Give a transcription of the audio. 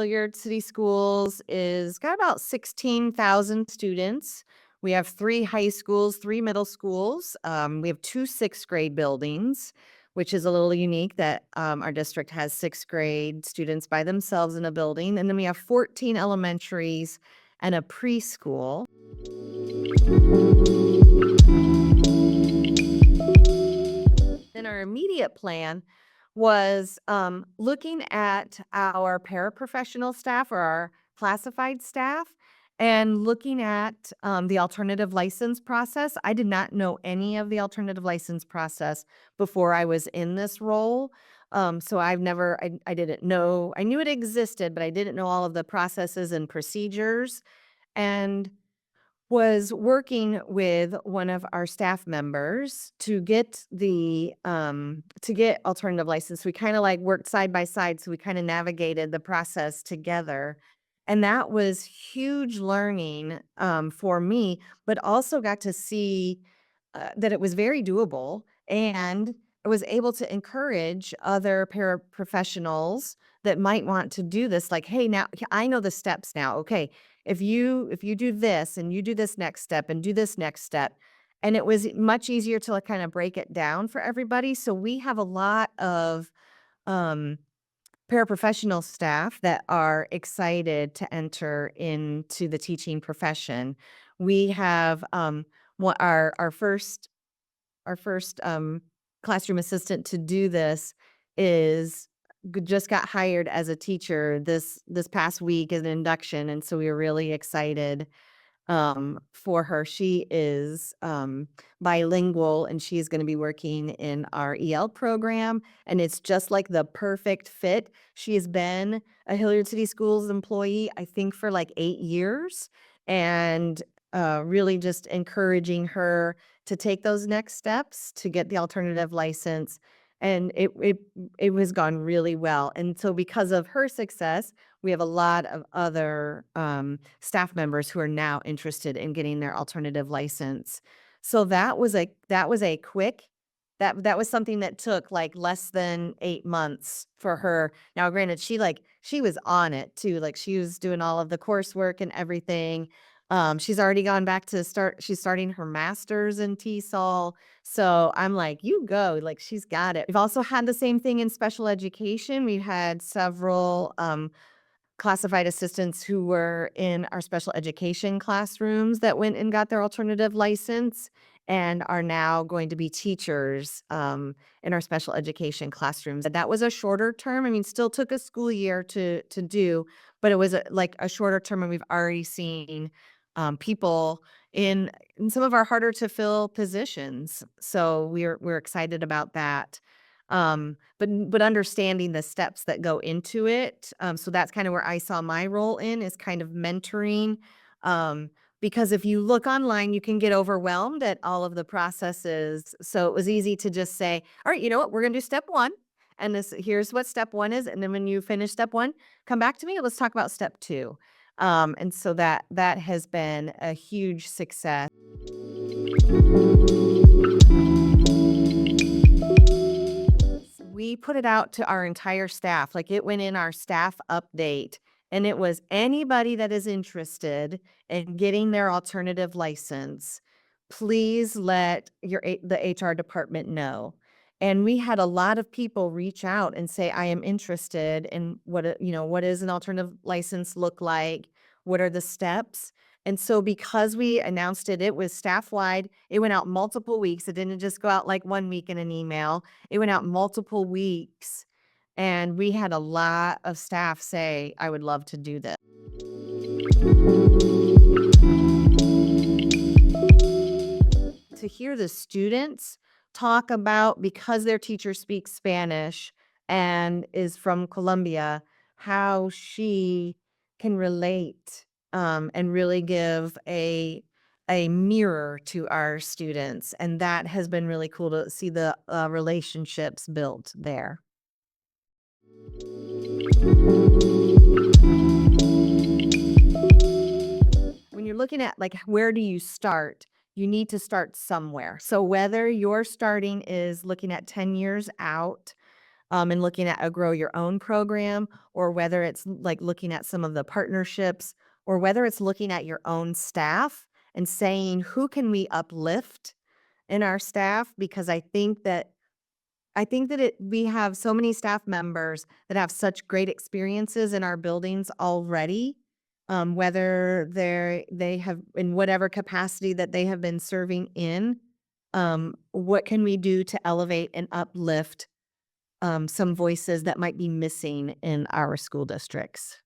Hilliard City Schools is got about 16,000 students. We have 3 high schools, 3 middle schools. We have 2 sixth grade buildings, which is a little unique that our district has sixth grade students by themselves in a building. And then we have 14 elementaries and a preschool. Then our immediate plan was looking at our paraprofessional staff or our classified staff and looking at the alternative license process. I did not know any of the alternative license process before I was in this role. So I didn't know, I knew it existed, but I didn't know all of the processes and procedures. And was working with one of our staff members to get alternative license. We kind of like worked side by side, so we kind of navigated the process together. And that was huge learning for me, but also got to see that it was very doable, and I was able to encourage other paraprofessionals that might want to do this. Like, hey, now I know the steps now. Okay, if you do this and you do this next step and do this next step. And it was much easier to like kind of break it down for everybody. So we have a lot of um, paraprofessional staff that are excited to enter into the teaching profession. We have our first classroom assistant to do this is just got hired as a teacher this past week as an induction, and so we were really excited for her. She is bilingual, and she's going to be working in our EL program, and it's just like the perfect fit. She has been a Hilliard City Schools employee, I think, for like 8 years, and really just encouraging her to take those next steps to get the alternative license. And it was gone really well. And so because of her success, we have a lot of other staff members who are now interested in getting their alternative license. So that was a quick that was something that took like less than 8 months for her. Now, granted, she was on it too. Like she was doing all of the coursework and everything. She's already gone back to she's starting her master's in TESOL. So I'm like, you go, like she's got it. We've also had the same thing in special education. We've had several classified assistants who were in our special education classrooms that went and got their alternative license and are now going to be teachers in our special education classrooms. And that was a shorter term. I mean, still took a school year to do, but it was like a shorter term, and we've already seen people in some of our harder to fill positions. So we're excited about that. But understanding the steps that go into it. So that's kind of where I saw my role in, is kind of mentoring. Because if you look online, you can get overwhelmed at all of the processes. So it was easy to just say, all right, you know what, we're gonna do step one. And here's what step one is. And then when you finish step one, come back to me. Let's talk about step two. And so that has been a huge success. We put it out to our entire staff, like it went in our staff update, and it was anybody that is interested in getting their alternative license, please let the HR department know. And we had a lot of people reach out and say, I am interested in what does an alternative license look like? What are the steps? And so because we announced it, it was staff wide. It went out multiple weeks. It didn't just go out like one week in an email. It went out multiple weeks, and we had a lot of staff say, I would love to do this. To hear the students talk about, because their teacher speaks Spanish and is from Colombia, how she can relate and really give a mirror to our students. And that has been really cool to see the relationships built there. When you're looking at like where do you start, you need to start somewhere. So whether your starting is looking at 10 years out, and looking at a grow your own program, or whether it's like looking at some of the partnerships, or whether it's looking at your own staff and saying, who can we uplift in our staff? Because we have so many staff members that have such great experiences in our buildings already, whether they have in whatever capacity that they have been serving in. What can we do to elevate and uplift some voices that might be missing in our school districts?